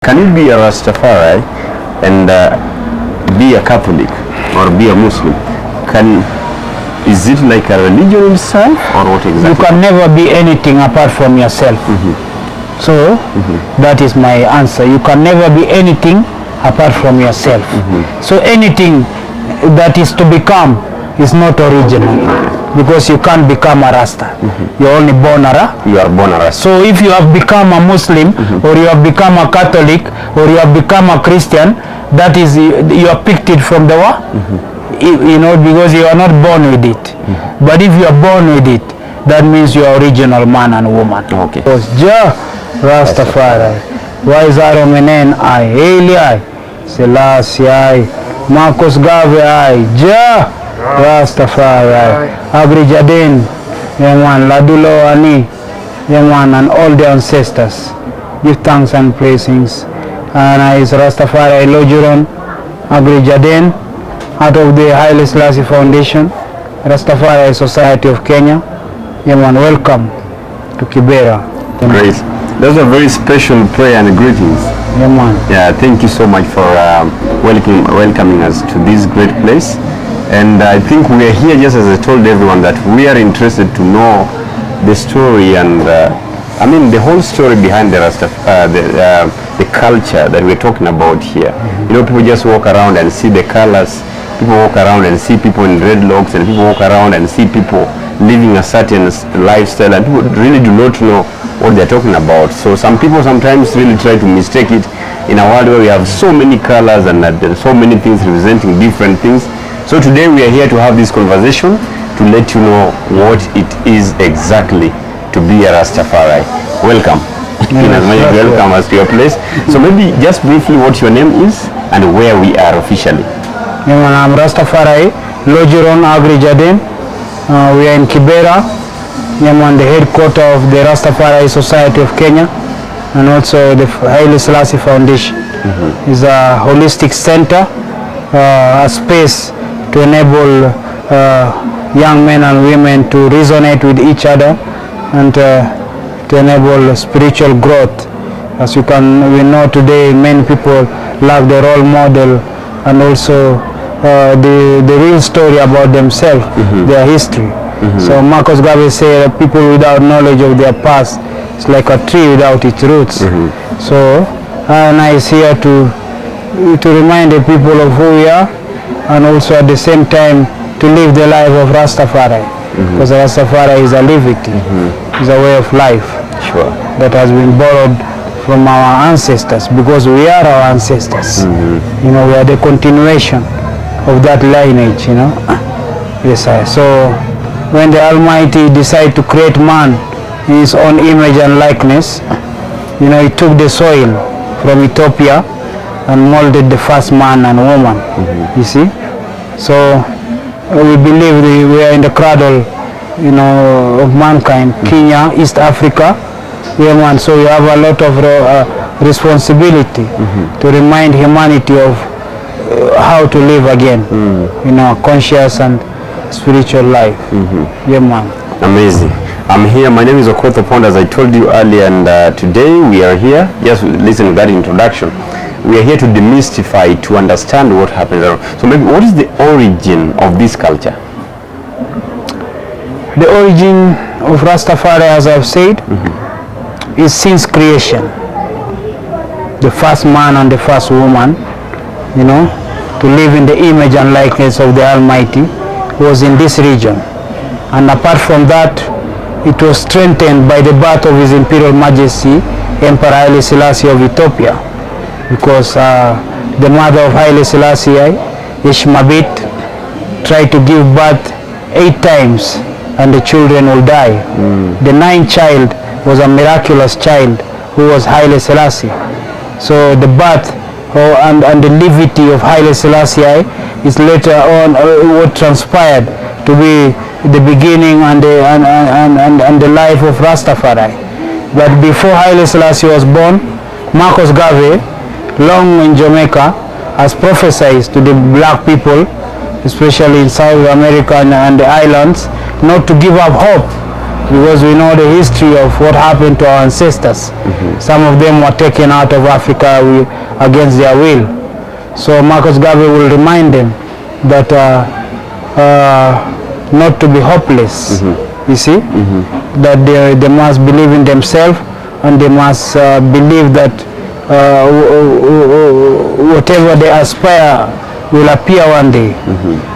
Can you be a Rastafari and be a Catholic or be a Muslim? Is it like a religion itself or what exactly? You can never be anything apart from yourself. So that is my answer. You can never be anything apart from yourself. So anything that is to become is not original, because you can't become a Rasta. You're only born a Rasta. You are born a Rasta. So if you have become a Muslim or you have become a Catholic or you have become a Christian, that is, you are picked it from the what? You know, because you are not born with it. But if you are born with it, that means you are original man and woman. Okay. Because Jah Rastafari, Wise Aromenen I, Haile I, Selassie I, Marcus Garvey I, Jah Rastafari, Aggrey Jaden, Ladulo Ani, and all the ancestors. Give thanks and praisings. And I is Rastafari Lojuron, Aggrey Jaden, out of the Haile Selassie Foundation, Rastafari Society of Kenya. Welcome to Kibera. Great. Those are very special prayer and greetings. Yeah, thank you so much for welcoming us to this great place. And I think we are here, just as I told everyone, that we are interested to know the story and I mean the whole story behind the culture that we're talking about here. You know, people just walk around and see the colors. People walk around and see people in dreadlocks, and people walk around and see people living a certain lifestyle, and people really do not know what they're talking about. So some people sometimes really try to mistake it in a world where we have so many colors and there are so many things representing different things. So today we are here to have this conversation to let you know what it is exactly to be a Rastafari. Welcome. Welcome us to your place. So maybe just briefly what your name is and where we are officially. I'm Rastafari Lojuron Aggrey Jaden. We are in Kibera. I'm the headquarters of the Rastafari Society of Kenya and also the Haile Selassie Foundation. It's a holistic center, a space to enable young men and women to resonate with each other and to enable spiritual growth. As we know today, many people lack the role model and also the real story about themselves, their history. So Marcus Garvey said that people without knowledge of their past is like a tree without its roots. So I is here to remind the people of who we are, and also at the same time to live the life of Rastafari, because Rastafari is a livity, is a way of life that has been borrowed from our ancestors, because we are our ancestors. You know, we are the continuation of that lineage, you know. Yes, sir. So when the Almighty decided to create man in his own image and likeness, you know, he took the soil from Ethiopia and molded the first man and woman, you see. So we believe we are in the cradle, you know, of mankind, Kenya, East Africa. So we have a lot of responsibility to remind humanity of how to live again, you know, conscious and spiritual life. Amazing. I'm here. My name is Okoth Pond, as I told you earlier, and today we are here. Just listen to that introduction. We are here to demystify, to understand what happens around. So maybe what is the origin of this culture? The origin of Rastafari, as I've said, is since creation. The first man and the first woman, you know, to live in the image and likeness of the Almighty was in this region. And apart from that, it was strengthened by the birth of His Imperial Majesty, Emperor Haile Selassie of Ethiopia, because the mother of Haile Selassie, Ishmabit, tried to give birth 8 times and the children will die. The 9th child was a miraculous child who was Haile Selassie. So the birth and the levity of Haile Selassie is later on what transpired to be the beginning and the life of Rastafari. But before Haile Selassie was born, Marcus Garvey, long in Jamaica, has prophesied to the black people, especially in South America and the islands, not to give up hope because we know the history of what happened to our ancestors. Some of them were taken out of Africa against their will. So Marcus Garvey will remind them that not to be hopeless, you see, that they must believe in themselves, and they must believe that whatever they aspire will appear one day.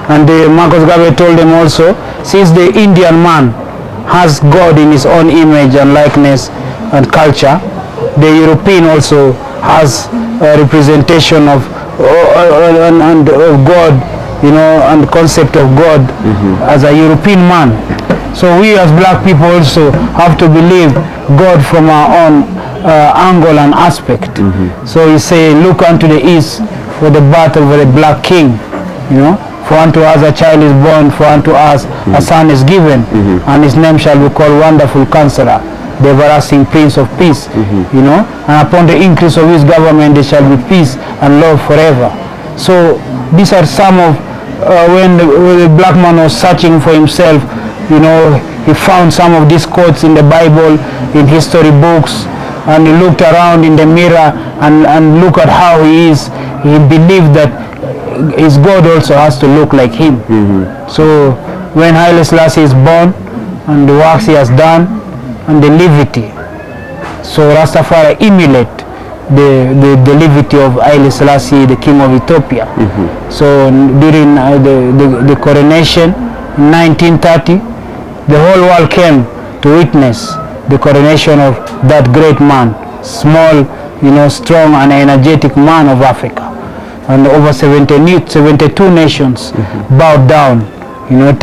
And Marcus Garvey told them also, since the Indian man has God in his own image and likeness and culture, the European also has a representation of God, you know, and concept of God as a European man. So we as black people also have to believe God from our own angle and aspect. So he say, look unto the east for the birth of the black king, you know. For unto us a child is born, for unto us a son is given, and his name shall be called Wonderful Counselor, the everlasting Prince of Peace, you know. And upon the increase of his government there shall be peace and love forever. So these are some of when the black man was searching for himself, you know, he found some of these quotes in the Bible, in history books, and he looked around in the mirror and look at how he is. He believed that his God also has to look like him. So when Haile Selassie is born, and the works he has done, and the levity, so Rastafari emulate the levity of Haile Selassie, the king of Ethiopia. So during the coronation in 1930, the whole world came to witness the coronation of that great man, small, you know, strong and energetic man of Africa. And over 72 nations bowed down, you know,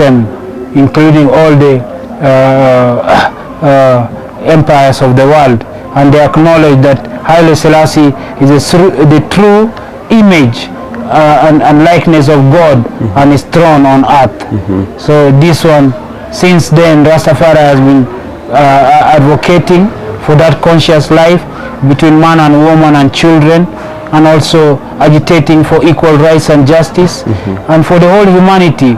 including all the empires of the world, and they acknowledge that Haile Selassie is the true image and likeness of God and his throne on earth. So this one, since then, Rastafari has been advocating for that conscious life between man and woman and children, and also agitating for equal rights and justice, and for the whole humanity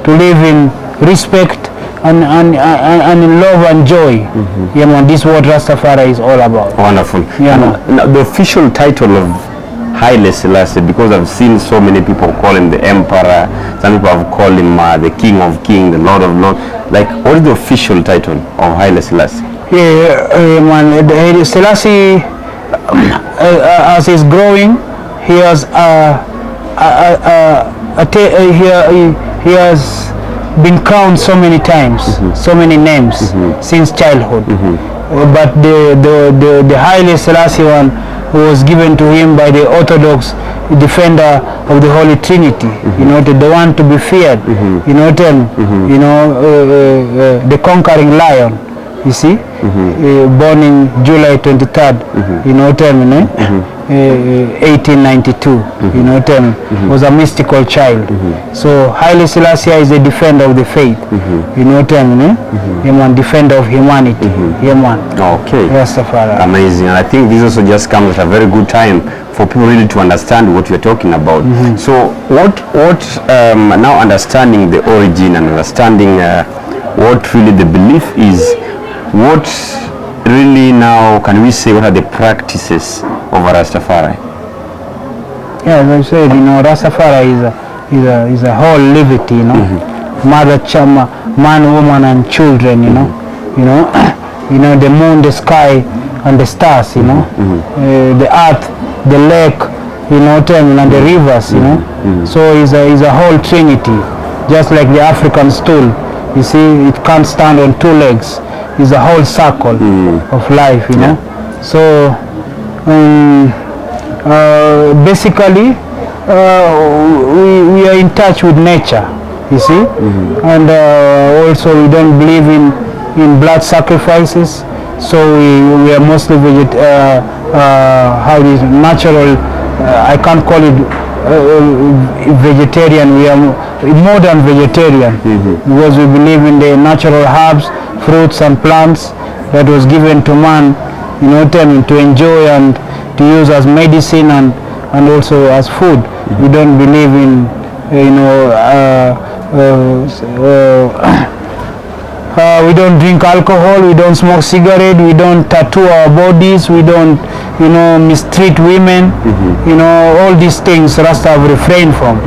to live in respect and in love and joy. You know, this is what Rastafari is all about. Wonderful. Yeah, now, the official title of Haile Selassie, because I've seen so many people call him the Emperor, some people have called him the King of Kings, the Lord of Lords. Like, what is the official title of Haile Selassie? Man, Haile Selassie, as he's growing, he has he has been crowned so many times, so many names since childhood. But the Haile Selassie one was given to him by the Orthodox defender of the Holy Trinity, you know, the one to be feared, you know, you know, the conquering lion, you see, born in July 23rd, you know, 1892, you know, was a mystical child. So Haile Selassie is a defender of the faith, you know, defender of humanity. Okay. Rastafari. Amazing. And I think this also just comes at a very good time for people really to understand what you're talking about. So what now understanding the origin and understanding what really the belief is, what really now can we say, what are the practices of Rastafari? Yeah, as I said, you know, Rastafari is a whole levity, you know, mother, man, woman, and children, you know, you know, the moon, the sky, and the stars, you know, the earth, the lake, you know, and the rivers, you know. So it's a whole trinity, just like the African stool. You see, it can't stand on two legs. It's a whole circle of life, you know. So basically we are in touch with nature, you see, and also we don't believe in blood sacrifices. So we are mostly natural. I can't call it vegetarian. We are modern vegetarian because we believe in the natural herbs, fruits and plants that was given to man, you know, to enjoy and to use as medicine and also as food. We don't believe in, you know, We don't drink alcohol, we don't smoke cigarette, we don't tattoo our bodies, we don't, mistreat women. All these things Rasta have refrained from.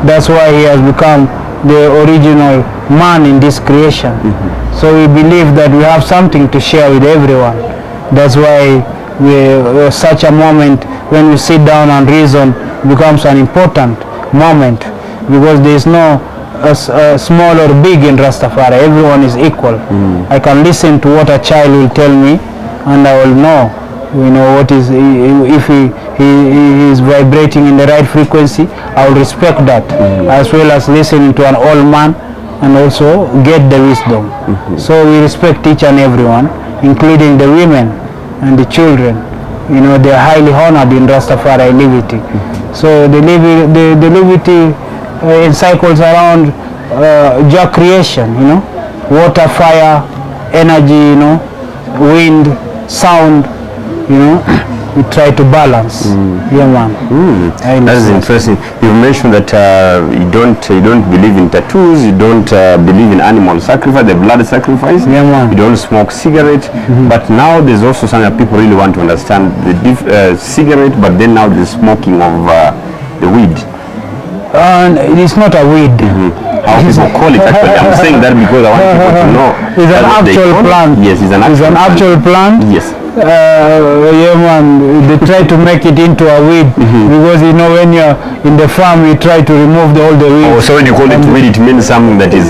That's why he has become the original man in this creation. So we believe that we have something to share with everyone. That's why such a moment when we sit down and reason becomes an important moment, because there is no small or big in Rastafari. Everyone is equal. I can listen to what a child will tell me, and I will know, what is, if he is vibrating in the right frequency, I will respect that, as well as listening to an old man and also get the wisdom. So we respect each and everyone, including the women and the children. They are highly honored in Rastafari liberty. So the liberty encircles around Jah creation, water, fire, energy, wind, sound, we try to balance. Yeah, man. That is interesting. You mentioned that you don't believe in tattoos, you don't believe in animal sacrifice, the blood sacrifice. Yeah, man. You don't smoke cigarette. But now there's also something that people really want to understand: the cigarette, but then now the smoking of the weed. It's not a weed. How people call it actually. I'm saying that because I want people to know. It's an actual plant. Yes, it's an actual plant. Yes. Yeah, man, they try to make it into a weed because when you're in the farm you try to remove all the weeds. Oh, so when you call it weed, it means something that is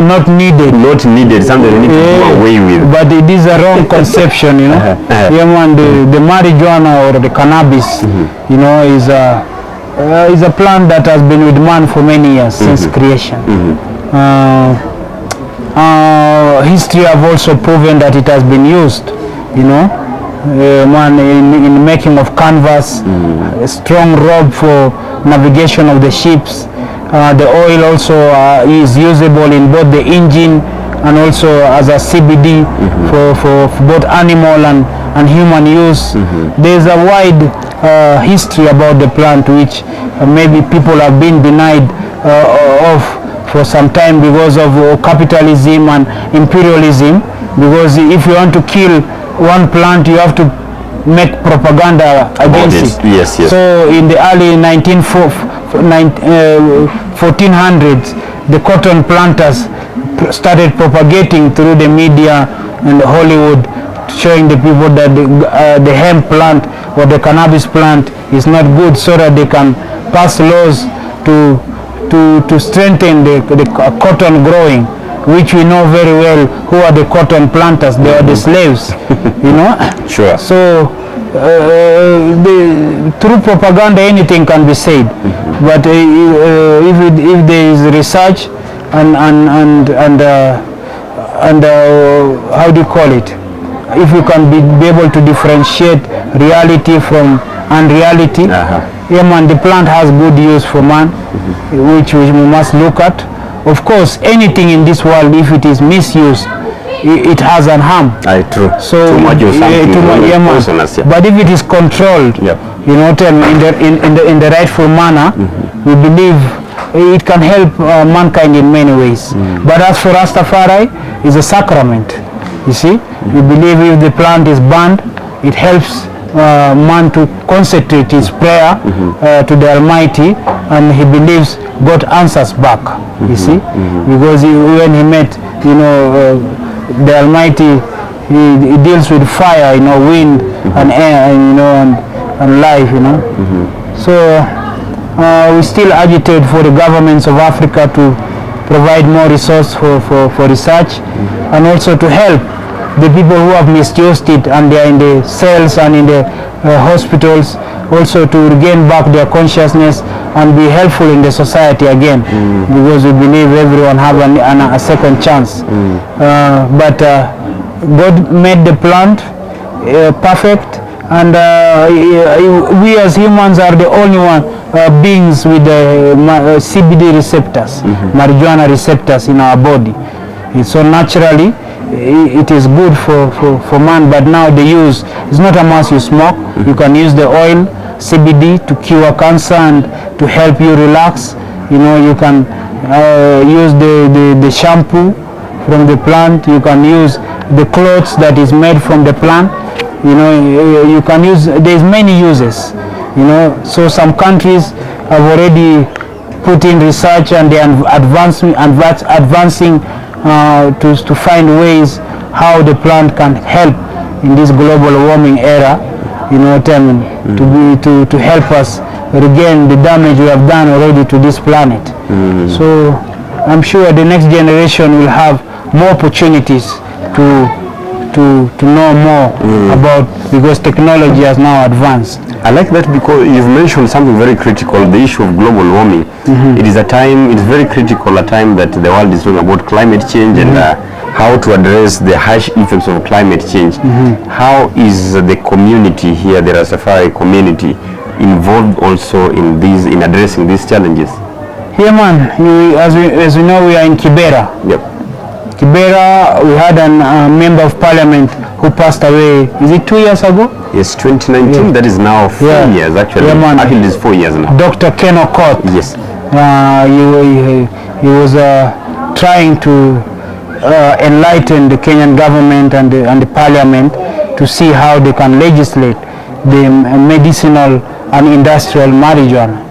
not needed. Not needed, something you need to do away with. But it is a wrong conception, Yeah, man, the marijuana or the cannabis, is a plant that has been with man for many years, since creation. History have also proven that it has been used, man, in making of canvas, a strong rope for navigation of the ships. The oil also is usable in both the engine and also as a CBD for both animal and human use. There is a wide history about the plant which maybe people have been denied of for some time because of capitalism and imperialism, because if you want to kill one plant you have to make propaganda against it. Yes. So in the early 1400s the cotton planters started propagating through the media and Hollywood, showing the people that the hemp plant or the cannabis plant is not good, so that they can pass laws to strengthen the cotton growing, which we know very well who are the cotton planters. They are the slaves. Sure. So through propaganda anything can be said, but if there is research and how do you call it, if you can be able to differentiate reality from unreality, yeah, man, the plant has good use for man, which we must look at. Of course, anything in this world, if it is misused, it has an harm. True. So too much of something, but if it is controlled, in the rightful manner, we believe it can help mankind in many ways. But as for Rastafari, it's a sacrament. You see, we believe if the plant is banned, it helps man to concentrate his prayer to the Almighty, and he believes God answers back. You see, because when he met, the Almighty, he deals with fire, wind and air, and life, So we still agitate for the governments of Africa to provide more resource for research, and also to help the people who have misused it and they are in the cells and in the hospitals, also to regain back their consciousness and be helpful in the society again, because we believe everyone have a second chance. But God made the plant perfect, and we as humans are the only beings with the CBD receptors, marijuana receptors in our body. So naturally it is good for man, but now the use is not a must you smoke. You can use the oil, CBD, to cure cancer and to help you relax. You can use the shampoo from the plant. You can use the clothes that is made from the plant. You know, you can use, there's many uses, you know. So some countries have already put in research and they are advancing to find ways how the plant can help in this global warming era, you know what I mean, to help us regain the damage we have done already to this planet. So I'm sure the next generation will have more opportunities to know more about, because technology has now advanced. I like that because you've mentioned something very critical, the issue of global warming. It is a time, it's very critical, a time that the world is talking about climate change and how to address the harsh effects of climate change. How is the community here, the Rastafari community, involved also in these, in addressing these challenges? Yeah, man, as we know, we are in Kibera. Yep. Kibera, we had a member of parliament who passed away, is it 2 years ago? Yes, 2019, that is now 4 years actually. Yeah, man. Actually, it is 4 years now. Dr. Ken Okot. Yes. He was trying to enlighten the Kenyan government and the parliament to see how they can legislate the medicinal and industrial marijuana.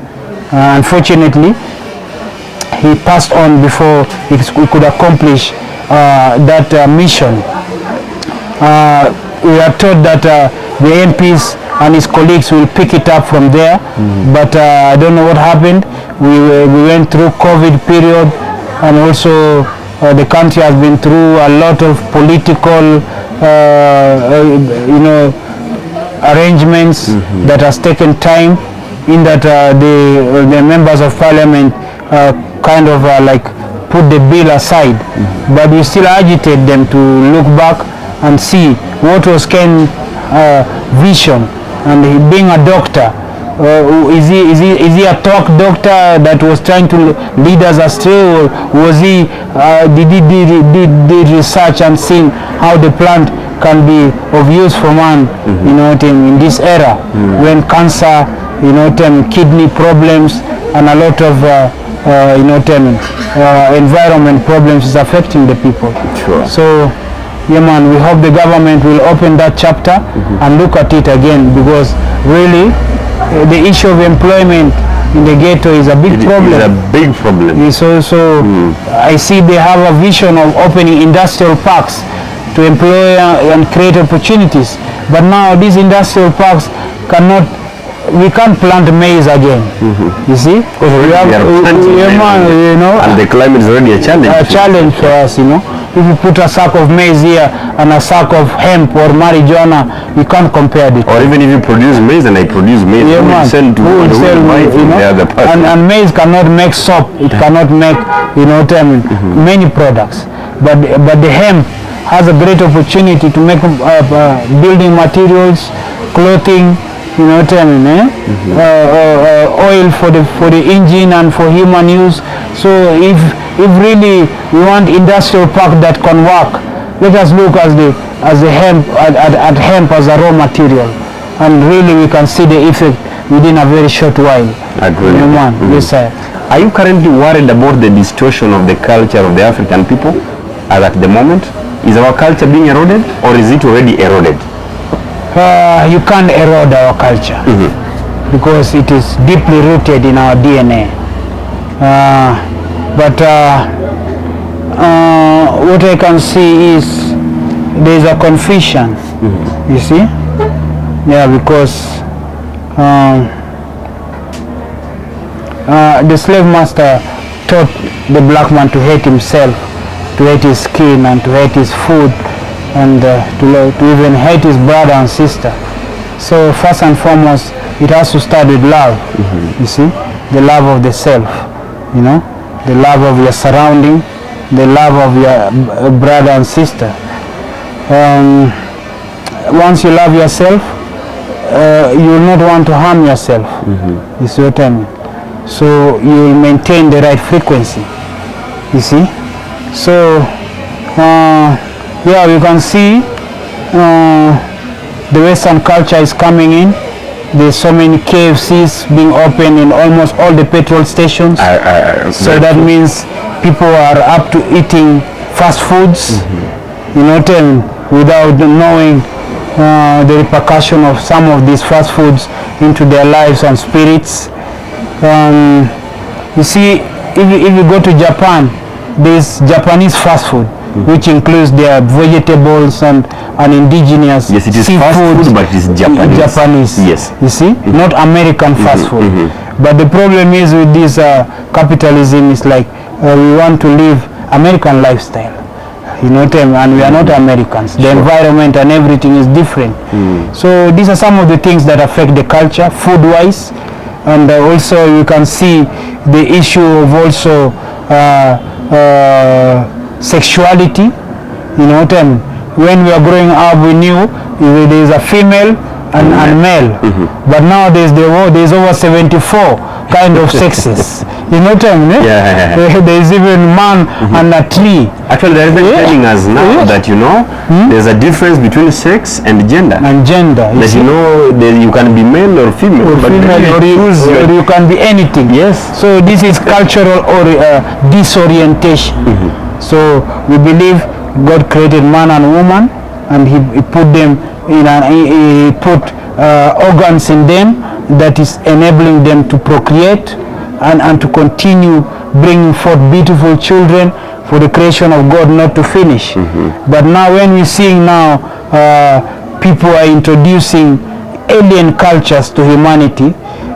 Unfortunately, he passed on before he could accomplish that mission. We are told that the MPs and his colleagues will pick it up from there, but I don't know what happened. We went through COVID period, and also the country has been through a lot of political you know, arrangements that has taken time, in that the members of parliament kind of like put the bill aside, but we still agitate them to look back and see what was Ken's vision. And he, being a doctor, is he a talk doctor that was trying to lead us astray, or was he did research and seen how the plant can be of use for man, you know, in this era when cancer, you know, kidney problems and a lot of you know, environment problems is affecting the people. Sure. So yeah, man, we hope the government will open that chapter and look at it again, because really the issue of employment in the ghetto is a big problem. It is a big problem. So I see they have a vision of opening industrial parks to employ and create opportunities, but now these industrial parks cannot, we can't plant maize again. You see, because we have, you know, and the climate is already a challenge. A challenge for us, you know. If you put a sack of maize here and a sack of hemp or marijuana, you can't compare it. Or even if you produce maize and I produce maize, yeah, who will sell to who will buy from the other person? And maize cannot make soap. It cannot make, you know, many products. But the hemp has a great opportunity to make building materials, clothing, you know what I mean, oil for the engine and for human use. So if really we want industrial park that can work, let us look at the hemp at hemp as a raw material, and really we can see the effect within a very short while. Agree. You know, yes, sir. Are you currently worried about the distortion of the culture of the African people at the moment? Is our culture being eroded, or is it already eroded? You can't erode our culture because it is deeply rooted in our DNA. But what I can see is there is a confusion. You see, yeah, because the slave master taught the black man to hate himself, to hate his skin, and to hate his food, and to even hate his brother and sister. So first and foremost, it has to start with love. You see, the love of the self, you know, the love of your surrounding, the love of your brother and sister. Once you love yourself, you will not want to harm yourself. You see what I mean? So you will maintain the right frequency. You see? So yeah, you can see the Western culture is coming in. There's so many KFCs being opened in almost all the petrol stations. So that means people are up to eating fast foods, you know, without knowing the repercussion of some of these fast foods into their lives and spirits. You see, if you go to Japan, there's Japanese fast food, which includes their vegetables and indigenous yes, it is seafood, fast food, but it's Japanese. Yes, you see, not American fast food. But the problem is with this capitalism is like we want to live American lifestyle, you know, and we are not Americans. The environment and everything is different. So these are some of the things that affect the culture, food-wise, and also you can see the issue of also sexuality. You know, when we are growing up, we knew there is a female and male, but nowadays there's over 74 kind of sexes. You know what I mean? There is even man and a tree. Actually, they're even telling us now that, you know, there's a difference between sex and gender. That you know, you can be male or female, or you can be anything. Yes. So this is cultural or disorientation. So we believe God created man and woman, and he put them in he put organs in them that is enabling them to procreate and to continue bringing forth beautiful children for the creation of God not to finish. But now when we're seeing now people are introducing alien cultures to humanity,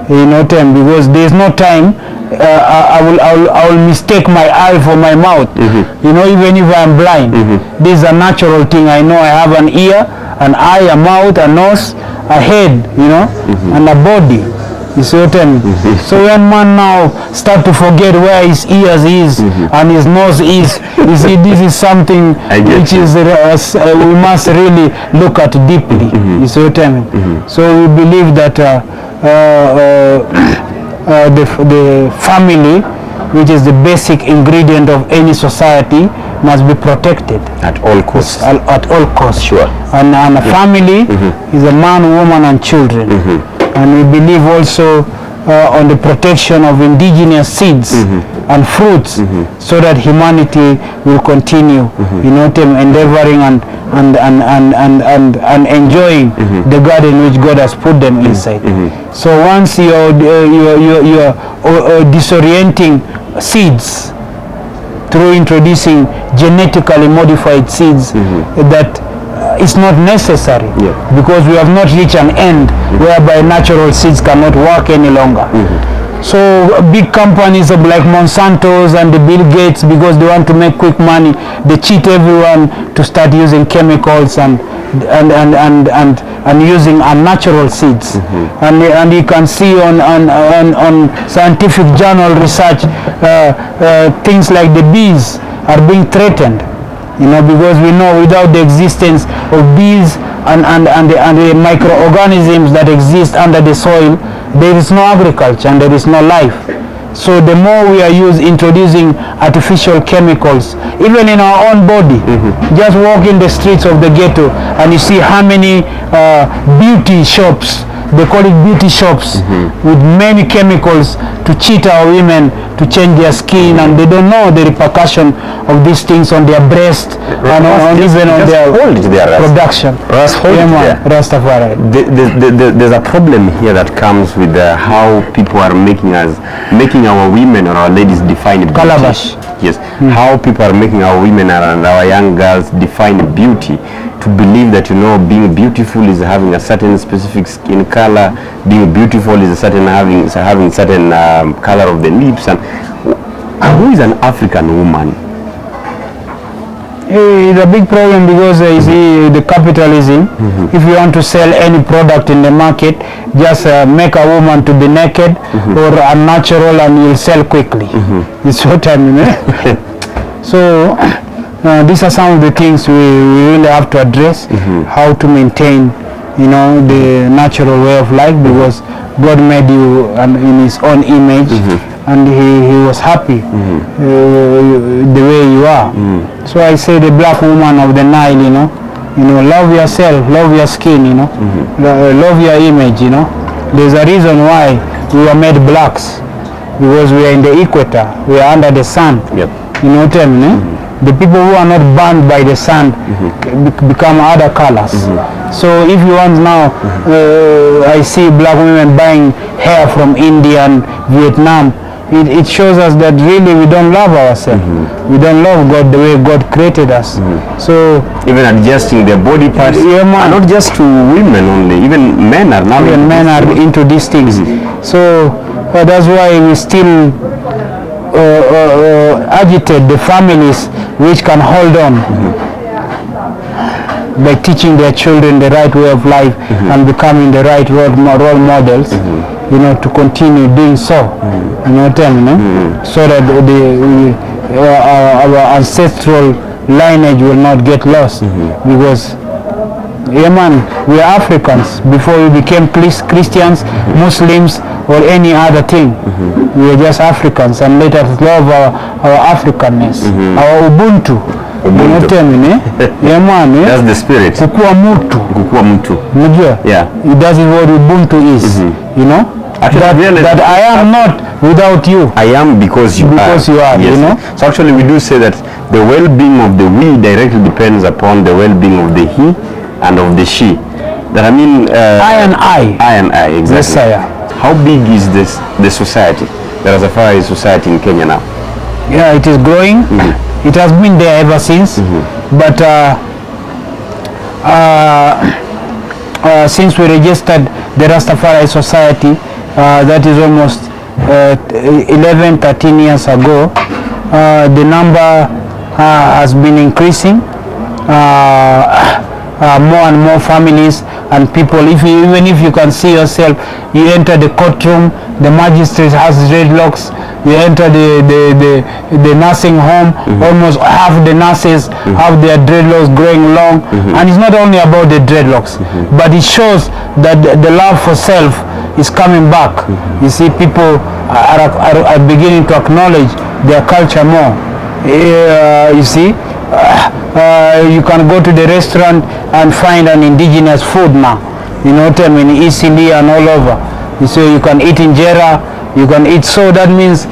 you know, because there's no time. I will mistake my eye for my mouth. You know, even if I'm blind, this is a natural thing. I know I have an ear, an eye, a mouth, a nose, a head, you know, and a body. You see what I mean? So when man now start to forget where his ears is and his nose is, you see, this is something which is we must really look at deeply. You see what I mean? So we believe that the family, which is the basic ingredient of any society, must be protected at all costs. At all costs. Sure. And a family is a man, woman, and children. And we believe also on the protection of indigenous seeds and fruits, so that humanity will continue, you know, endeavoring and enjoying the garden which God has put them inside. So once you're disorienting seeds through introducing genetically modified seeds, that it's not necessary, because we have not reached an end whereby natural seeds cannot work any longer. So big companies like Monsanto's and the Bill Gates, because they want to make quick money, they cheat everyone to start using chemicals and using unnatural seeds. And you can see on scientific journal research, things like the bees are being threatened, you know, because we know without the existence of bees and the microorganisms that exist under the soil, there is no agriculture and there is no life. So the more we are introducing artificial chemicals, even in our own body, just walk in the streets of the ghetto and you see how many beauty shops, they call it beauty shops, with many chemicals to cheat our women to change their skin, and they don't know the repercussion of these things on their breast and even on their production. Rastafari. There's a problem here that comes with how people are making our women or our ladies define beauty. Calabash. Yes, how people are making our women and our young girls define beauty, to believe that, you know, being beautiful is having a certain specific skin color, being beautiful is having certain color of the lips. And who is an African woman? It's a big problem, because you see the capitalism. If you want to sell any product in the market, just make a woman to be naked or unnatural, and you'll sell quickly. It's what I mean. So these are some of the things we really have to address, how to maintain, you know, the natural way of life, because God made you in his own image, and he was happy the way you are. So I say the black woman of the Nile, you know, love yourself, love your skin, you know, love your image, you know. There's a reason why we were made blacks, because we are in the equator, we are under the sun. You know what I mean? the people who are not burned by the sun become other colors. So if you want now, I see black women buying hair from India and Vietnam. It shows us that really we don't love ourselves. We don't love God the way God created us. So even adjusting their body parts, and not just to women only, even men are now into these things. So that's why we still agitate the families which can hold on by teaching their children the right way of life and becoming the right role models, you know, to continue doing so, you know what I mean, so that our ancestral lineage will not get lost, because yeah man, we are Africans. Before we became Christians, Muslims, or any other thing, we are just Africans, and let us love our Africanness, our Ubuntu. You know what I mean, yeah man, that's the spirit. Kukua mutu. Yeah. That is what Ubuntu is, you know. That I am not without you. I am because you are. Yes. You know. So actually we do say that the well-being of the we directly depends upon the well-being of the he and of the she. That I mean, I and I, exactly. Messiah. How big is the society, the Rastafari society in Kenya now? Yeah, it is growing. It has been there ever since, but since we registered the Rastafari Society, that is almost 11-13 years ago, the number has been increasing. More and more families and people, even if you can see yourself, you enter the courtroom, the magistrate has dreadlocks, you enter the nursing home, almost half the nurses have their dreadlocks growing long, and it's not only about the dreadlocks, but it shows that the love for self is coming back. You see, people are beginning to acknowledge their culture more. You see, you can go to the restaurant and find an indigenous food now, you know what I mean, easily and all over. So you can eat injera, you can eat. So that means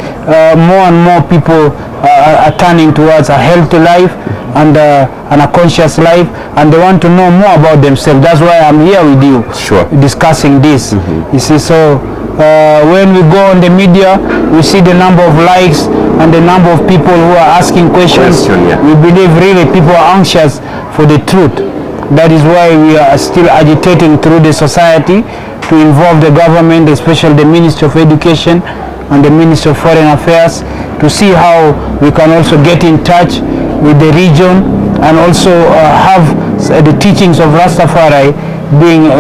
more and more people are turning towards a healthy life and a conscious life, and they want to know more about themselves. That's why I'm here with you, discussing this. You see, so when we go on the media, we see the number of likes and the number of people who are asking questions. We believe really people are anxious for the truth. That is why we are still agitating through the society to involve the government, especially the Ministry of Education and the Ministry of Foreign Affairs, to see how we can also get in touch with the region and also have the teachings of Rastafari being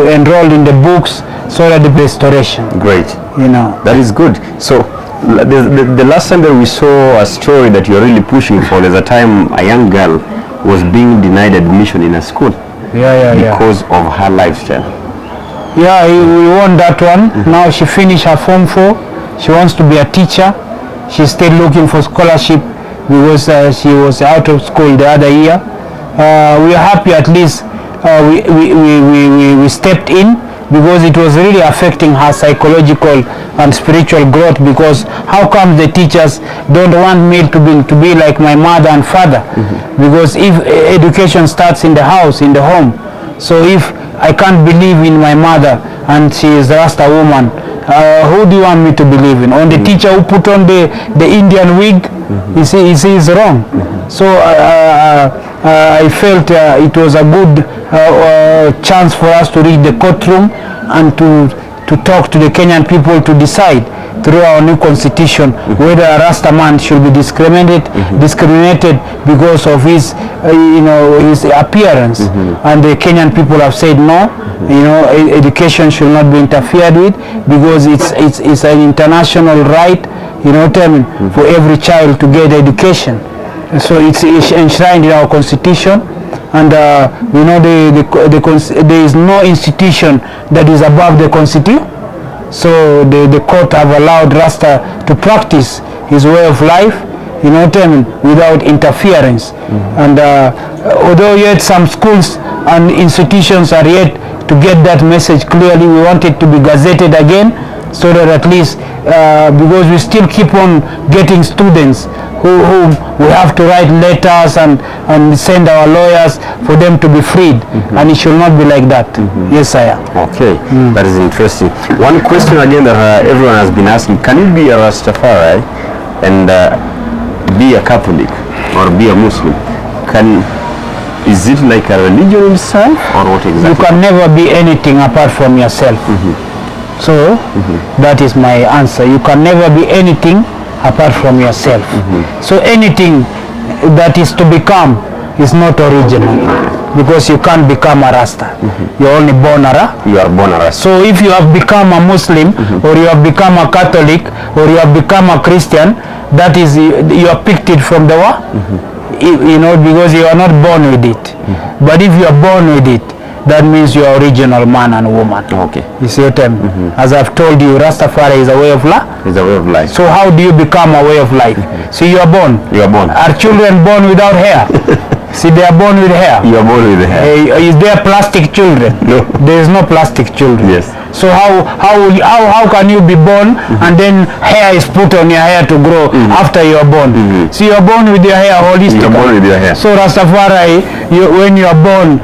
enrolled in the books, so that the restoration. Great. You know. That is good. So the last time that we saw a story that you're really pushing for, there's a time a young girl was being denied admission in a school because of her lifestyle. Yeah, we won that one. Now she finished her Form 4. She wants to be a teacher. She's still looking for scholarship because she was out of school the other year. We are happy at least we stepped in, because it was really affecting her psychological and spiritual growth. Because how come the teachers don't want me to be like my mother and father? Because if education starts in the house, in the home, so if I can't believe in my mother and she is a Rasta woman, who do you want me to believe in? On the teacher who put on the Indian wig? You see, it's wrong. So I felt it was a good chance for us to reach the courtroom and to talk to the Kenyan people to decide through our new constitution whether a Rastaman should be discriminated because of his his appearance. And the Kenyan people have said no, education should not be interfered with, because it's an international right, for every child to get education. So it's enshrined in our constitution, and there is no institution that is above the constitution. So the court have allowed Rasta to practice his way of life, without interference. And although yet some schools and institutions are yet to get that message clearly, we want it to be gazetted again, so that at least, because we still keep on getting students whom we have to write letters and send our lawyers for them to be freed, and it should not be like that. Yes, sir. Okay, that is interesting. One question again that everyone has been asking: can you be a Rastafari and be a Catholic or be a Muslim? Is it like a religion itself, or what exactly? You can never be anything apart from yourself. So that is my answer. You can never be anything apart from yourself. So anything that is to become is not original, because you can't become a Rasta. You're only born a Rasta. You are born a Rasta. So if you have become a Muslim, or you have become a Catholic, or you have become a Christian, that is, you are picked it from the war. You know, because you are not born with it. But if you are born with it, that means you are original man and woman. Okay. You see what I mean? As I've told you, Rastafari is a way of life. It's a way of life. So how do you become a way of life? So you are born. You are born. Are children born without hair? See, they are born with hair. You are born with hair. Is there plastic children? No. There is no plastic children. Yes. So how can you be born and then hair is put on your hair to grow after you are born? So you are born with your hair holistic. You are born with your hair. So Rastafari, when you are born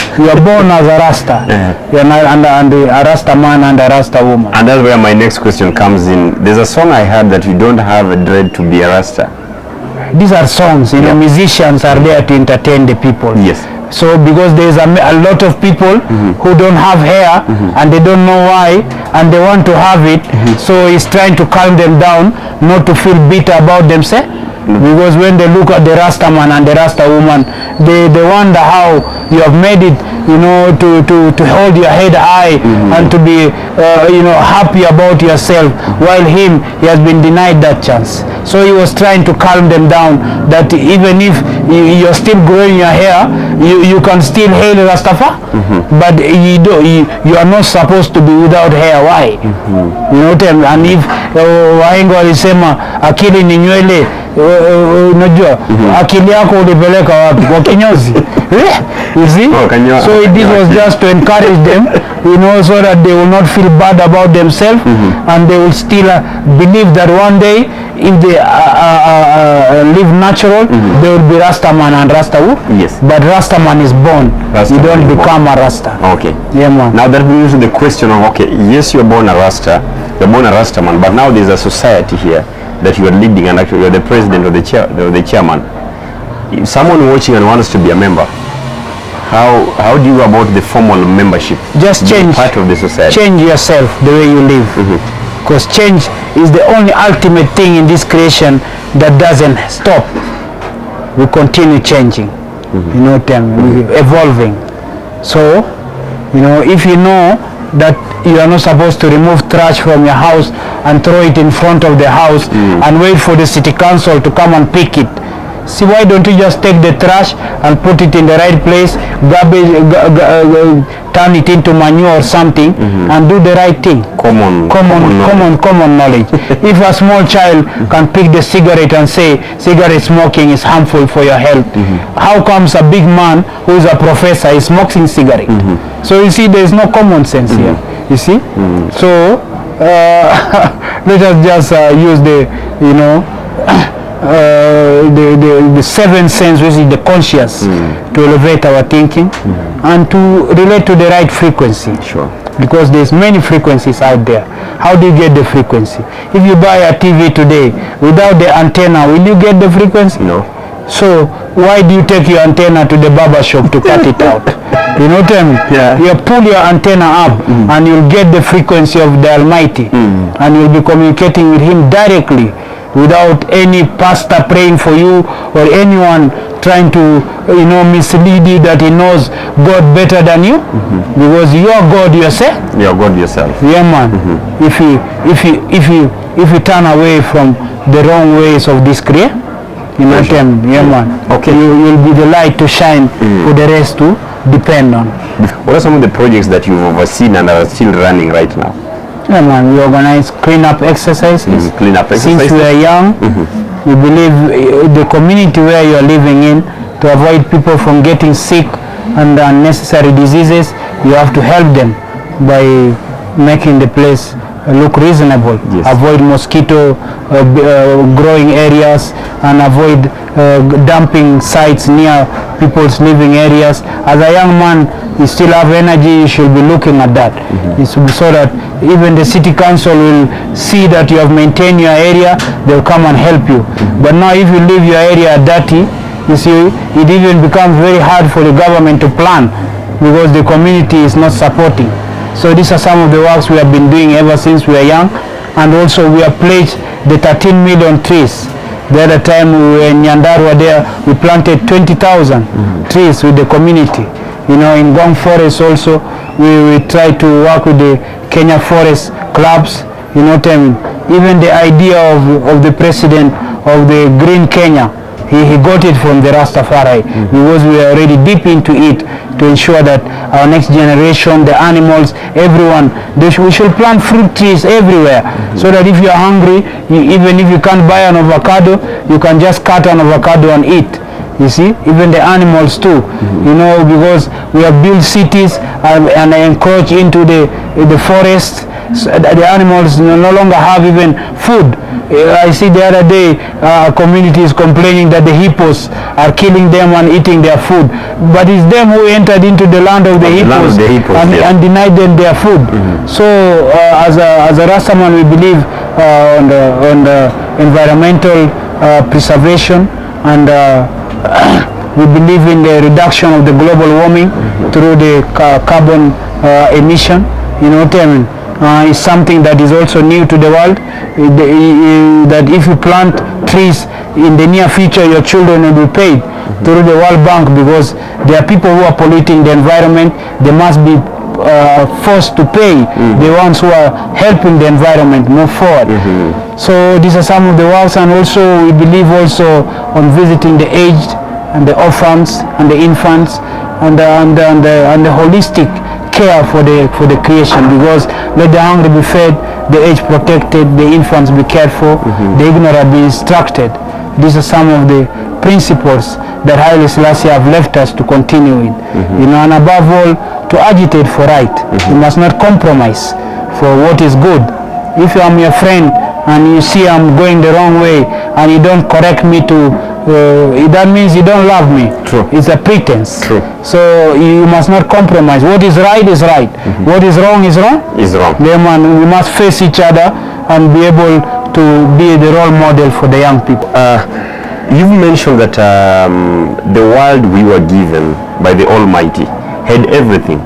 as a Rasta. You are not, a Rasta man and a Rasta woman. And that's where my next question comes in. There's a song I heard that you don't have a dread to be a Rasta. These are songs, you know, musicians are there to entertain the people. Yes. So because there's a lot of people who don't have hair and they don't know why and they want to have it, so he's trying to calm them down, not to feel bitter about themselves. Because when they look at the Rastaman and the Rasta woman, they wonder how you have made it, you know, to hold your head high and to be, you know, happy about yourself, while he has been denied that chance. So he was trying to calm them down, that even if you're still growing your hair, you can still hail Rastafari, but you are not supposed to be without hair. Why? You know what I mean? And if wahenga walisema akili ni nywele, unajua akili yako ulipeleka wapi? Kwa kinyozi. You see? So this was just to encourage them, you know, so that they will not feel bad about themselves, and they will still believe that one day, if they live natural, they will be Rastaman and Rastawood. Yes. But Rastaman is born. You don't become a Rasta. Okay. Yeah, man. Now that brings to the question of, okay, yes, you're born a Rasta, you're born a Rastaman, but now there's a society here that you are leading, and actually you're the president or the chairman. If someone watching and wants to be a member, how do you go about the formal membership? Just change. Part of the society. Change yourself the way you live. Because change is the only ultimate thing in this creation that doesn't stop. We continue changing. You know, evolving. So, you know, if you know that you are not supposed to remove trash from your house and throw it in front of the house and wait for the city council to come and pick it. See, why don't you just take the trash and put it in the right place, garbage, turn it into manure or something, and do the right thing. Common knowledge. If a small child can pick the cigarette and say cigarette smoking is harmful for your health, how comes a big man who is a professor is smoking cigarette? So you see, there is no common sense here. You see? So let us just use the, you know, the seventh sense, which is the conscious, to elevate our thinking and to relate to the right frequency. Sure. Because there's many frequencies out there. How do you get the frequency? If you buy a TV today without the antenna, will you get the frequency? No. So why do you take your antenna to the barber shop to cut it out? You know what I mean? Yeah. You pull your antenna up and you'll get the frequency of the Almighty, and you'll be communicating with Him directly, without any pastor praying for you or anyone trying to, you know, mislead you that he knows God better than you, because you are God yourself. You are God yourself. Yeah, man. If you turn away from the wrong ways of this creation, you know, yeah, man. Okay. You'll be the light to shine for the rest to depend on. What are some of the projects that you've overseen and are still running right now? Yeah, man, we organize clean-up exercises. Clean-up exercises. Since we are young, we believe the community where you are living in, to avoid people from getting sick and unnecessary diseases, you have to help them by making the place look reasonable. Yes. Avoid mosquito growing areas, and avoid dumping sites near people's living areas. As a young man, you still have energy, you should be looking at that. So that even the city council will see that you have maintained your area, they'll come and help you. But now if you leave your area dirty, you see, it even becomes very hard for the government to plan, because the community is not supporting. So these are some of the works we have been doing ever since we were young. And also we have pledged the 13 million trees. The other time we were in Nyandarua there, we planted 20,000 trees with the community. You know, in Gong Forest also, we try to work with the Kenya Forest clubs. You know what I mean? Even the idea of the president of the Green Kenya, he got it from the Rastafari, because we are already deep into it, to ensure that our next generation, the animals, everyone, we should plant fruit trees everywhere, so that if you are hungry, even if you can't buy an avocado, you can just cut an avocado and eat. You see, even the animals too, you know, because we have built cities and encroach into the forest, so the animals no longer have even food. I see the other day communities complaining that the hippos are killing them and eating their food, but it's them who entered into the land of the hippos, and denied them their food. So as a Rastaman, we believe on the environmental preservation, and we believe in the reduction of the global warming through the carbon emission. You know what I mean? Is something that is also new to the world, that if you plant trees in the near future, your children will be paid through the World Bank, because there are people who are polluting the environment. They must be forced to pay the ones who are helping the environment move forward. So these are some of the works, and also we believe also on visiting the aged and the orphans and the infants, and the holistic care for the creation, because let the hungry be fed, the aged protected, the infants be cared for, the ignorant be instructed. These are some of the principles that Haile Selassie have left us to continue in. You know, and above all, to agitate for right. You must not compromise for what is good. If I'm your friend and you see I'm going the wrong way and you don't correct me that means you don't love me. True. It's a pretense. True. So you must not compromise. What is right is right. What is wrong is wrong. Is wrong. We must face each other and be able to be the role model for the young people. You've mentioned that the world we were given by the Almighty had everything.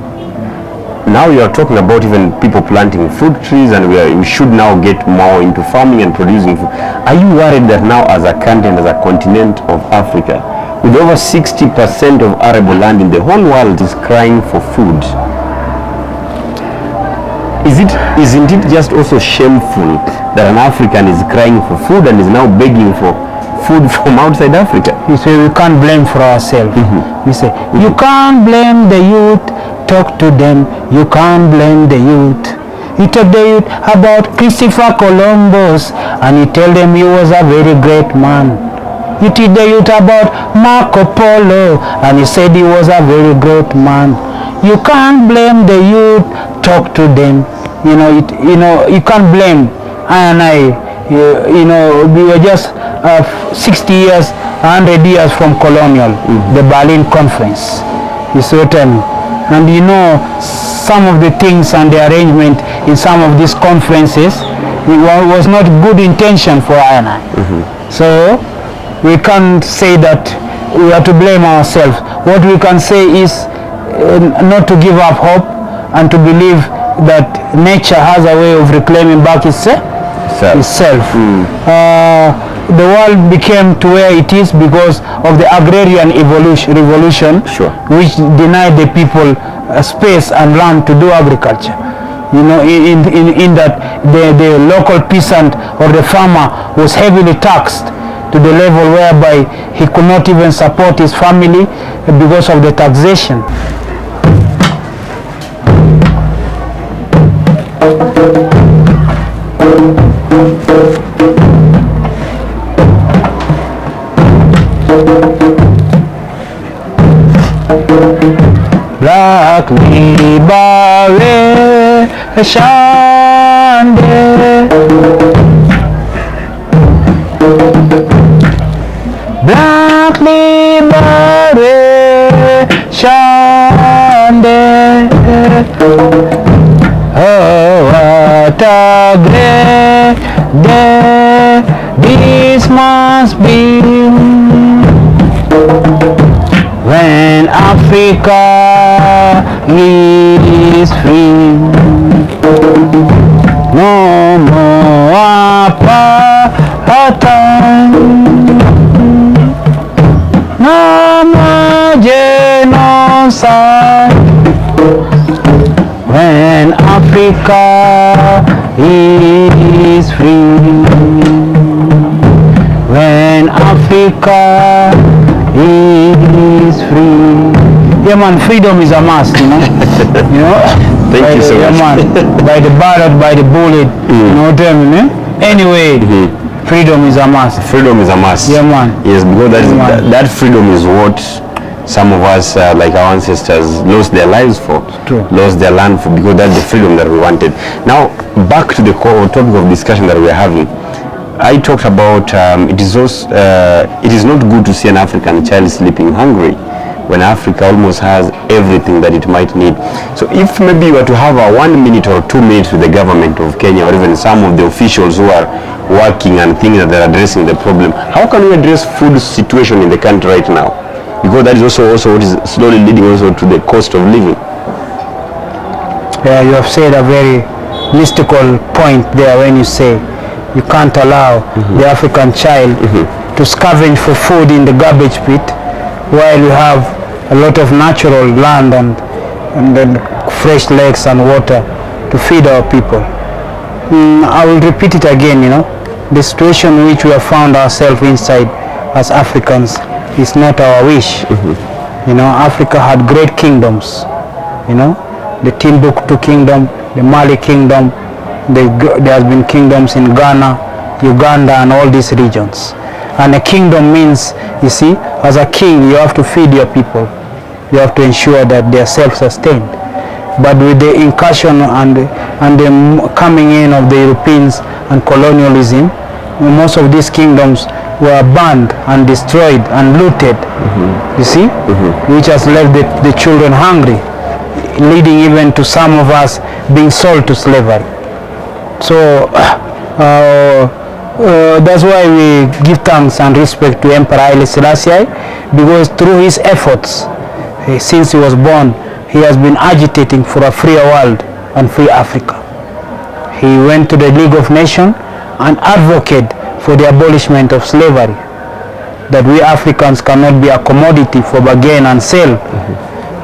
Now you are talking about even people planting fruit trees, and we should now get more into farming and producing food. Are you worried that now as a country and as a continent of Africa, with over 60% of arable land in the whole world is crying for food, isn't it just also shameful that an African is crying for food and is now begging for food from outside Africa? You say we can't blame for ourselves. We say you can't blame the youth. Talk to them, you can't blame the youth. You talk the youth about Christopher Columbus and you tell them he was a very great man. You teach the youth about Marco Polo and he said he was a very great man. You can't blame the youth. Talk to them. You know, you can't blame. We were just 60 years, 100 years from colonial, the Berlin Conference. You see what I mean? And you know, some of the things and the arrangement in some of these conferences, it was not good intention for I and I. So we can't say that we have to blame ourselves. What we can say is not to give up hope and to believe that nature has a way of reclaiming back itself. The world became to where it is because of the agrarian revolution, which denied the people space and land to do agriculture. You know, in that the local peasant or the farmer was heavily taxed to the level whereby he could not even support his family because of the taxation. Black liberation Black liberation day. Oh, what a great day this must be, when Africa is free. No more apartheid, no more genocide, when Africa is free, when Africa is free. Yeah man, freedom is a must, you know. Thank you so much. Man, by the ballot, by the bullet, you know what I mean? Anyway, freedom is a must. Freedom is a must. Yeah man. Yes, because that freedom is what some of us, like our ancestors, lost their lives for. True. Lost their land for, because that's the freedom that we wanted. Now, back to the core topic of discussion that we're having. I talked about it is not good to see an African child sleeping hungry when Africa almost has everything that it might need. So if maybe you were to have a 1 minute or 2 minutes with the government of Kenya, or even some of the officials who are working and thinking that they're addressing the problem, how can we address food situation in the country right now? Because that is also what is slowly leading also to the cost of living. Yeah, you have said a very mystical point there when you say you can't allow the African child to scavenge for food in the garbage pit, while you have a lot of natural land and then fresh lakes and water to feed our people. I will repeat it again, the situation in which we have found ourselves inside as Africans is not our wish. Africa had great kingdoms, the Timbuktu kingdom, the Mali kingdom, there has been kingdoms in Ghana, Uganda and all these regions. And a kingdom means, you see, as a king you have to feed your people. You have to ensure that they are self-sustained. But with the incursion and the coming in of the Europeans and colonialism, most of these kingdoms were burned and destroyed and looted, you see, which has left the children hungry, leading even to some of us being sold to slavery. So that's why we give thanks and respect to Emperor Haile Selassie, because through his efforts, since he was born, he has been agitating for a freer world and free Africa. He went to the League of Nations and advocated for the abolishment of slavery, that we Africans cannot be a commodity for bargain and sell.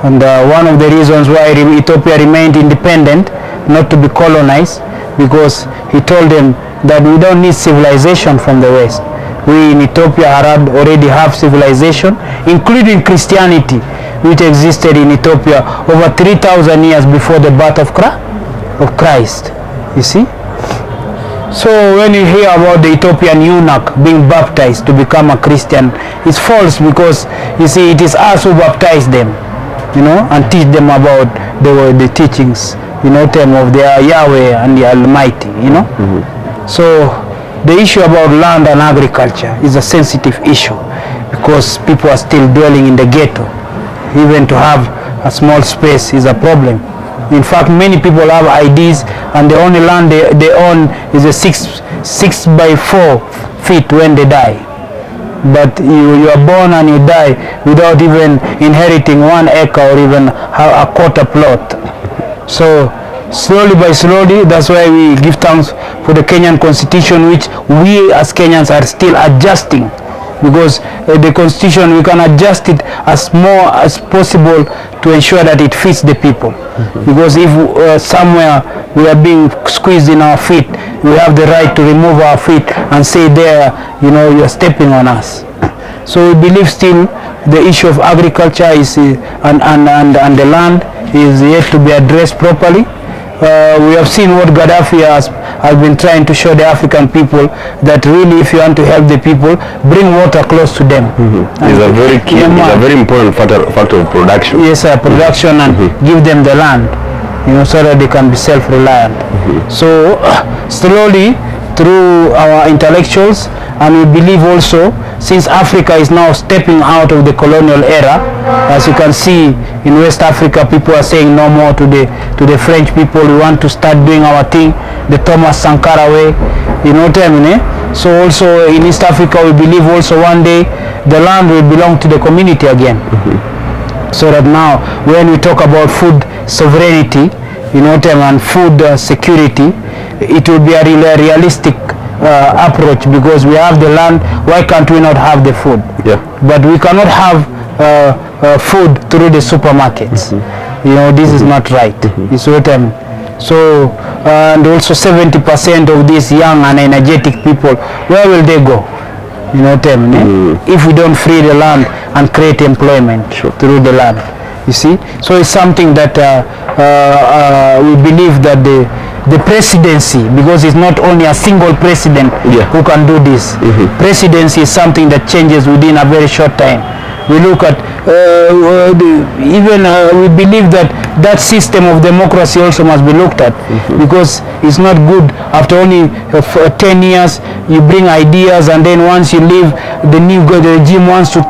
And one of the reasons why Ethiopia remained independent, not to be colonized, because he told them that we don't need civilization from the West. We in Ethiopia already have civilization, including Christianity, which existed in Ethiopia over 3,000 years before the birth of Christ. You see? So when you hear about the Ethiopian eunuch being baptized to become a Christian, it's false, because you see it is us who baptize them, and teach them about the teachings, term of their Yahweh and the Almighty, So the issue about land and agriculture is a sensitive issue, because people are still dwelling in the ghetto. Even to have a small space is a problem. In fact, many people have IDs and the only land they own is a 6 by 4 feet when they die. But you are born and you die without even inheriting 1 acre or even a quarter plot. So slowly by slowly, that's why we give thanks for the Kenyan constitution, which we as Kenyans are still adjusting, because the constitution, we can adjust it as more as possible to ensure that it fits the people. Because if somewhere we are being squeezed in our feet, we have the right to remove our feet and say there, you are stepping on us. So we believe still the issue of agriculture is and the land is yet to be addressed properly. We have seen what Gaddafi has been trying to show the African people, that really if you want to help the people, bring water close to them. It's a very key, it's a very important factor of production. Yes, production, and give them the land. so that they can be self-reliant. So slowly through our intellectuals, and we believe also, since Africa is now stepping out of the colonial era, as you can see in West Africa, people are saying no more to the French people. We want to start doing our thing the Thomas Sankara way, what I mean, So also in East Africa, we believe also one day the land will belong to the community again. So that now when we talk about food sovereignty, and food security, it will be a realistic approach, because we have the land. Why can't we not have the food? But we cannot have food through the supermarkets. This is not right. It's what I mean. So and also 70% of these young and energetic people, where will they go? If we don't free the land and create employment through the land, you see. So it's something that we believe that the presidency, because it's not only a single president who can do this. Presidency is something that changes within a very short time. We look at we believe that system of democracy also must be looked at, because it's not good after only 10 years you bring ideas, and then once you leave, the regime wants to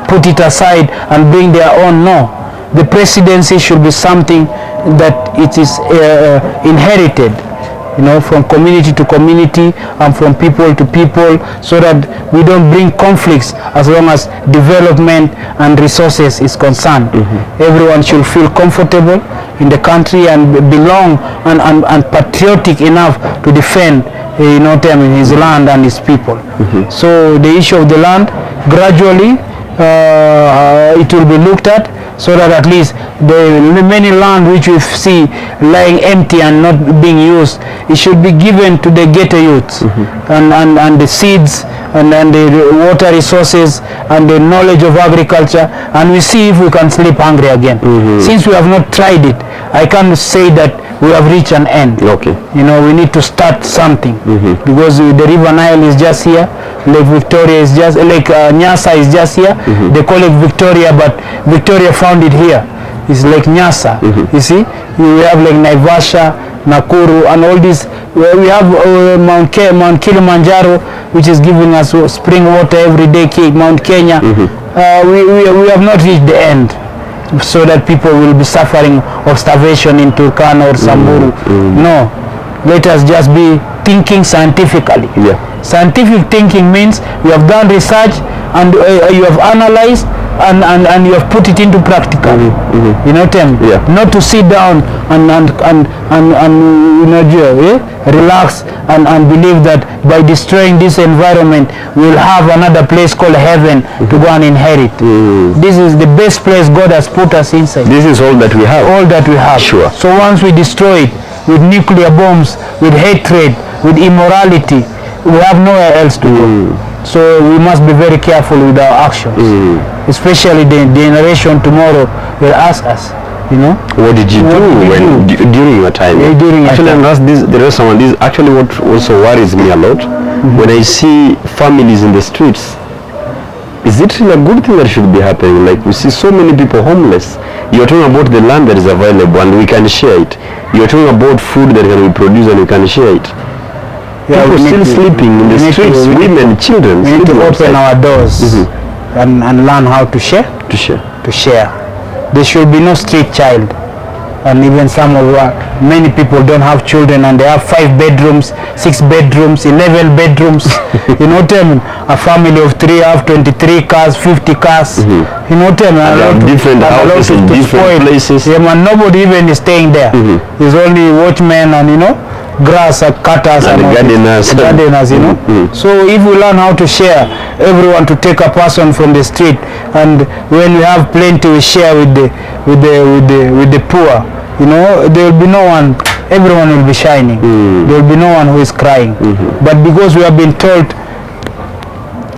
put it aside and bring their own. No, the presidency should be something that it is inherited, from community to community and from people to people, so that we don't bring conflicts as long as development and resources is concerned. Everyone should feel comfortable in the country and belong and patriotic enough to defend his land and his people. So the issue of the land, gradually it will be looked at, so that at least the many land which we see lying empty and not being used, it should be given to the ghetto youths, and the seeds and the water resources and the knowledge of agriculture, and we see if we can sleep hungry again. Since we have not tried it, I can't say that we have reached an end. We need to start something, because the River Nile is just here, Lake Victoria is just, Lake Nyasa is just here. They call it Victoria, but Victoria found it here. It's Lake Nyasa. You see, we have Lake Naivasha, Nakuru, and all this. We have Mount Kilimanjaro, which is giving us spring water every day. Mount Kenya. We have not reached the end, so that people will be suffering of starvation in Turkana or Samburu. No, let us just be thinking scientifically. Scientific thinking means you have done research and you have analyzed and you have put it into practical. Not to sit down and relax and believe that by destroying this environment we'll have another place called heaven to go and inherit. This is the best place God has put us inside. This is all that we have. All that we have. Sure. So once we destroy it with nuclear bombs, with hatred, with immorality, we have nowhere else to go. So we must be very careful with our actions, especially the generation tomorrow will ask us, what did you do during your time? There is someone. This is actually what also worries me a lot. When I see families in the streets, is it really a good thing that should be happening? Like, we see so many people homeless. You're talking about the land that is available and we can share it. You're talking about food that can be produced and we can share it. People still sleeping in the streets, women, children. We need to open our doors and learn how to share. To share. There should be no street child. And even many people don't have children and they have 5 bedrooms, 6 bedrooms, 11 bedrooms. A family of 3 have 23 cars, 50 cars. Different houses in different places. Nobody even is staying there. There's only watchmen and grass cutters and gardeners. So if we learn how to share, everyone to take a person from the street, and when we have plenty we share with the poor, there will be no one. Everyone will be shining. There will be no one who is crying. But because we have been taught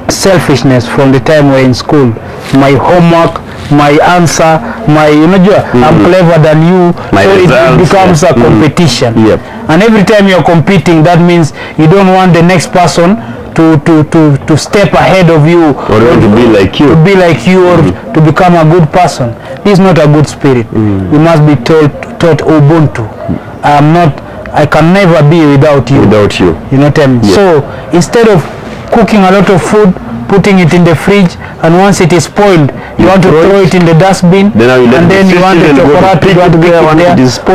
selfishness from the time we're in school, my homework, my answer, I'm clever than you, so it becomes a competition. And every time you're competing, that means you don't want the next person to step ahead of you, or to be like you, or to become a good person. This is not a good spirit. We must be taught Ubuntu. I can never be without you. You know what I mean? So instead of cooking a lot of food, putting it in the fridge, and once it is spoiled, you want to throw it in the dustbin, and then you want the chocolate to pick it there.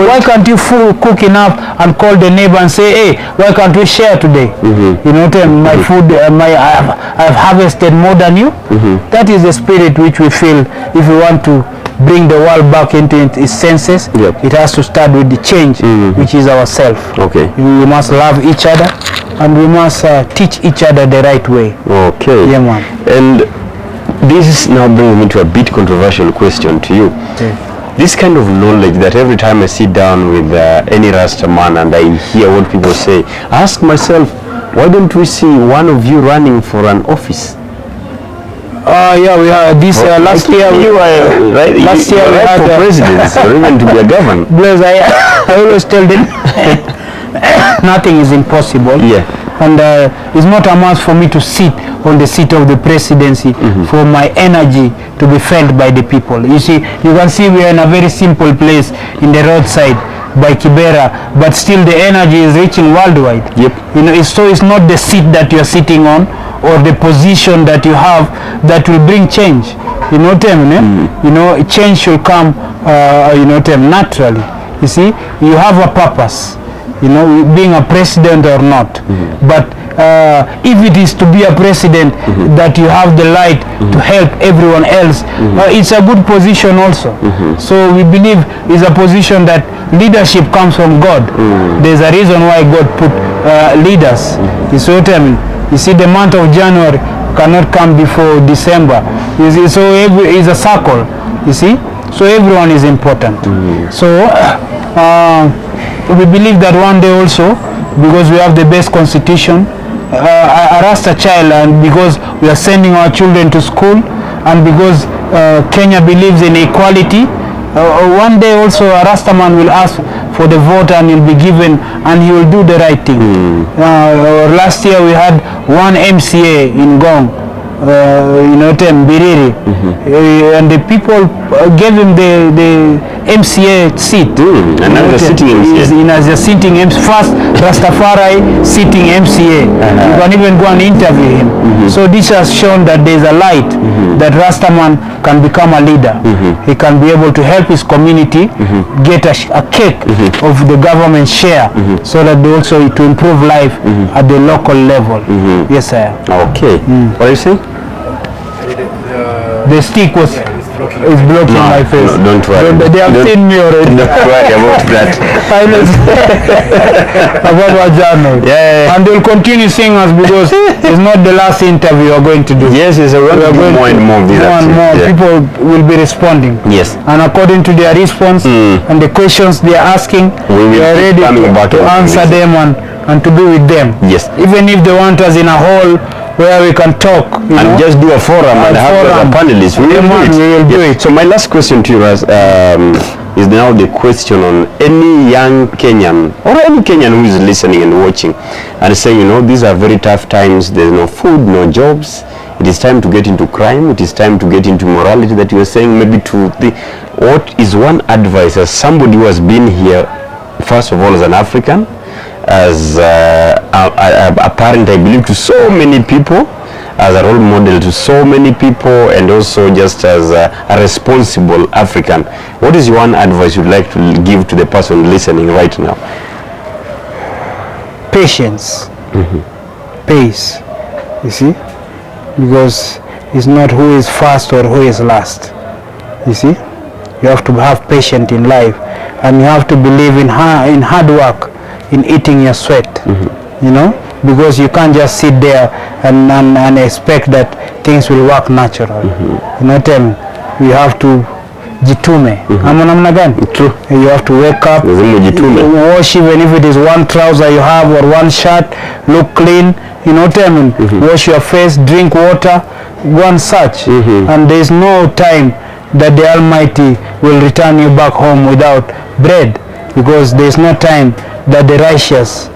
Why can't you cook enough and call the neighbor and say, hey, why can't we share today? You know what I mean? My food, I've harvested more than you. That is the spirit which we feel if we want to bring the world back into its senses. It has to start with the change, which is ourselves. We must love each other, and we must teach each other the right way. Yeah, man. And this is now bringing me to a bit controversial question to you. This kind of knowledge that every time I sit down with any Rastaman and I hear what people say, I ask myself, why don't we see one of you running for an office? Yeah, we had this last year. Last year we had for presidents or even to be a governor. Because I always tell them nothing is impossible. And it's not a must for me to sit on the seat of the presidency for my energy to be felt by the people. You see, you can see we are in a very simple place in the roadside by Kibera, but still the energy is reaching worldwide. You know, so it's not the seat that you are sitting on or the position that you have that will bring change. You know what I mean? You know, change should come you know what I mean, naturally. You see, you have a purpose, you know, being a president or not. But if it is to be a president that you have the light to help everyone else, it's a good position also. So we believe it's a position that leadership comes from God. There's a reason why God put leaders. You see what I mean? You see, the month of January cannot come before December. You see, so it's a circle. You see, so everyone is important. So we believe that one day also, because we have the best constitution, a Rasta child, and because we are sending our children to school, and because Kenya believes in equality, one day also a Rastaman will ask for the vote and he'll be given, and he will do the right thing. Last year we had one MCA in Gong, you know, Biriri, and the people gave him the MCA seat. And now the sitting MCA. As a sitting first Rastafari sitting MCA. You can even go and interview him. So this has shown that there is a light that Rastaman can become a leader. He can be able to help his community get a cake of the government share, so that they also to improve life at the local level. Yes, sir. Okay. What are you saying? The stick was is blocking my face. No, don't worry. They have seen me already. Don't worry about that. And they'll continue seeing us because it's not the last interview we're going to do. Yes, we are going to do more and more. People will be responding. Yes. And according to their response and the questions they are asking, we are ready to answer them and to be with them. Yes. Even if they want us in a hall where we can talk, and just do a forum and have other panelists. We will do it. So my last question to you is now the question on any young Kenyan or any Kenyan who is listening and watching and saying, you know, these are very tough times. There's no food, no jobs. It is time to get into crime. It is time to get into morality that you are saying. Maybe to the, what is one advice as somebody who has been here, first of all, as an African, as a parent, I believe, to so many people, as a role model to so many people, and also just as a responsible African. What is one advice you'd like to give to the person listening right now? Patience. Pace. You see? Because it's not who is first or who is last. You see? You have to have patience in life, and you have to believe in hard work, in eating your sweat, you know, because you can't just sit there and expect that things will work naturally. You know what I mean? You have to jitume. True. You have to wake up, wash, even if it is one trouser you have or one shirt, look clean, you know what I mean? Wash your face, drink water, go and search. And there is no time that the Almighty will return you back home without bread, because there is no time that the righteous,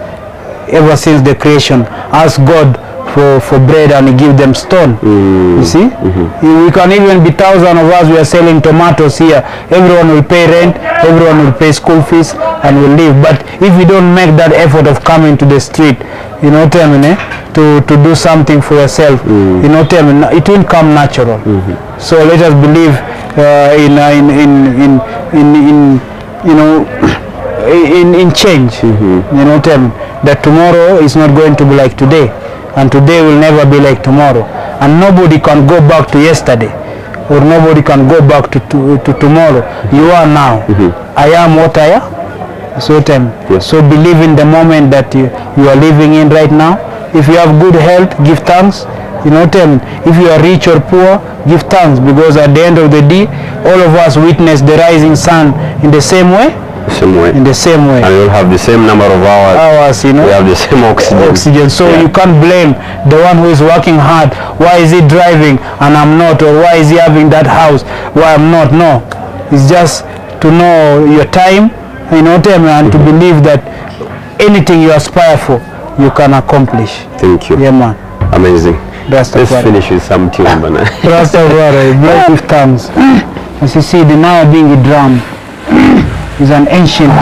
ever since the creation, ask God for bread and he give them stone. You see, we can even be 1,000 of us. We are selling tomatoes here. Everyone will pay rent, everyone will pay school fees, and will live. But if we don't make that effort of coming to the street, you know what I mean, to do something for yourself, you know what I mean, it will come natural. So let us believe in change. You know what I mean, that tomorrow is not going to be like today, and today will never be like tomorrow, and nobody can go back to yesterday, or nobody can go back to tomorrow. You are now. I am what I am. So believe in the moment that you are living in right now. If you have good health, give thanks. You know what I mean? If you are rich or poor, give thanks, because at the end of the day, all of us witness the rising sun in the same way. In the same way. And we'll have the same number of hours. You know. We have the same oxygen. So you can't blame the one who is working hard. Why is he driving and I'm not? Or why is he having that house? Why I'm not? No. It's just to know your time, you know what I mean, and to believe that anything you aspire for, you can accomplish. Thank you. Yeah, man. Amazing. Let's finish with some tune, man. Rastafari, blessed tongues. As you see, the Naya being a drum is an ancient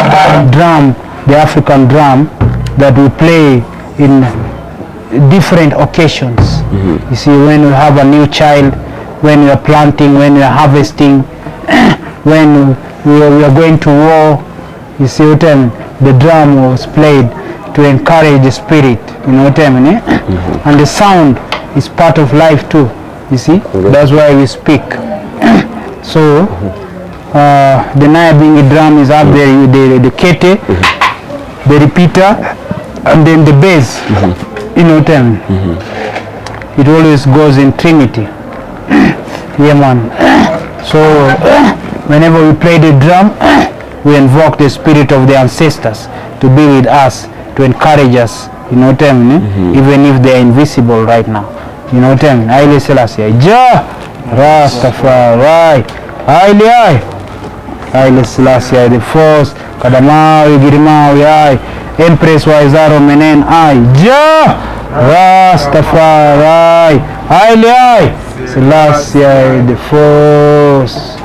drum, the African drum, that we play in different occasions. You see, when we have a new child, when we are planting, when we are harvesting, when we are going to war, you see what I mean? The drum was played to encourage the spirit, you know what I mean? And the sound is part of life too, you see? That's why we speak. So, the Naya being a drum is up there, the kete, the repeater, and then the bass, you know what I mean? It always goes in Trinity. Yeah, man. So, whenever we play the drum, we invoke the spirit of the ancestors to be with us, to encourage us, you know what I mean? Even if they are invisible right now, you know what I mean? Haile Selassie, Ja, Rastafari, Haile Selassie the first, Kadamawi, Girimawi, Empress Waizaro Menen, Ja, Rastafari, Haile Selassie the first.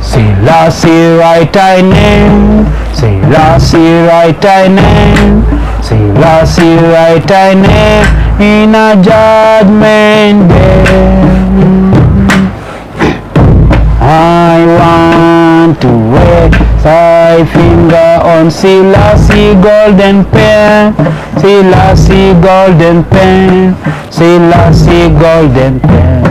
Selassie right thy name, Selassie right thy name, Selassie right thy name in a judgment day. I want to wait thy finger on Selassie golden pen, Selassie golden pen, Selassie golden pen,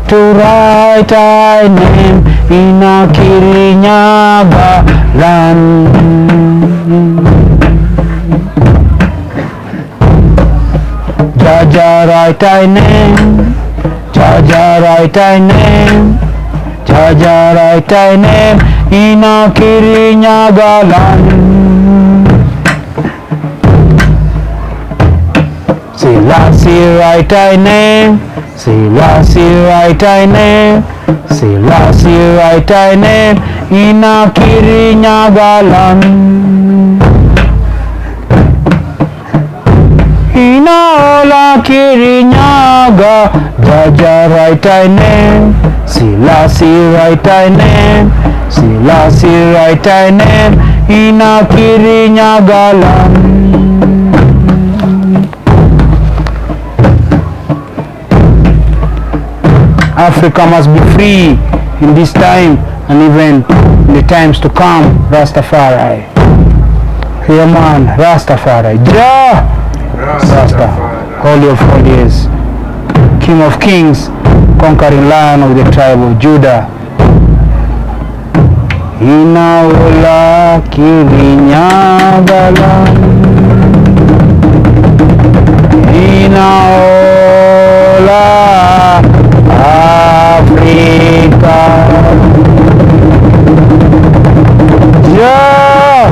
to write thy name in a Kirinyaga land. Jaja write thy name, Jaja write thy name, Jaja write thy name in a Kirinyaga land. Selassie write thy name, Selassie write thy name, Selassie write thy name in a Kirinyaga land. In a Kirinyaga, Jaja write thy name, Selassie write thy name, Selassie write thy name in a Kirinyaga land. Africa must be free in this time and even in the times to come. Rastafari. Here man, Rastafari. Ja! Rasta. Holy of holies. King of kings. Conquering lion of the tribe of Judah. Inaola Kirinyaga. Inaola Africa. Ja!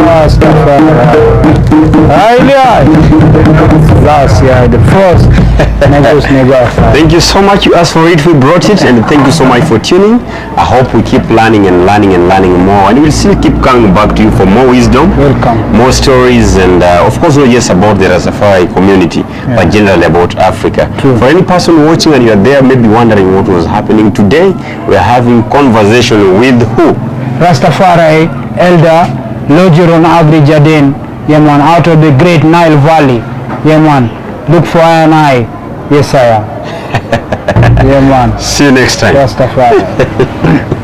Rastafari. Haile. Negas, yeah, the first Negus Negas. Thank you so much. You asked for it, we brought it, and thank you so much for tuning. I hope we keep learning and learning and learning more, and we'll still keep coming back to you for more wisdom, more stories, and of course not just about the Rastafari community, but generally about Africa. True. For any person watching and you're there maybe wondering what was happening today, we are having conversation with who? Rastafari Elder Lojuron Aggrey Jaden, yeah man, out of the great Nile Valley, yeah man, look for I and I, yes I am. Yeah man. See you next time. Rastafari.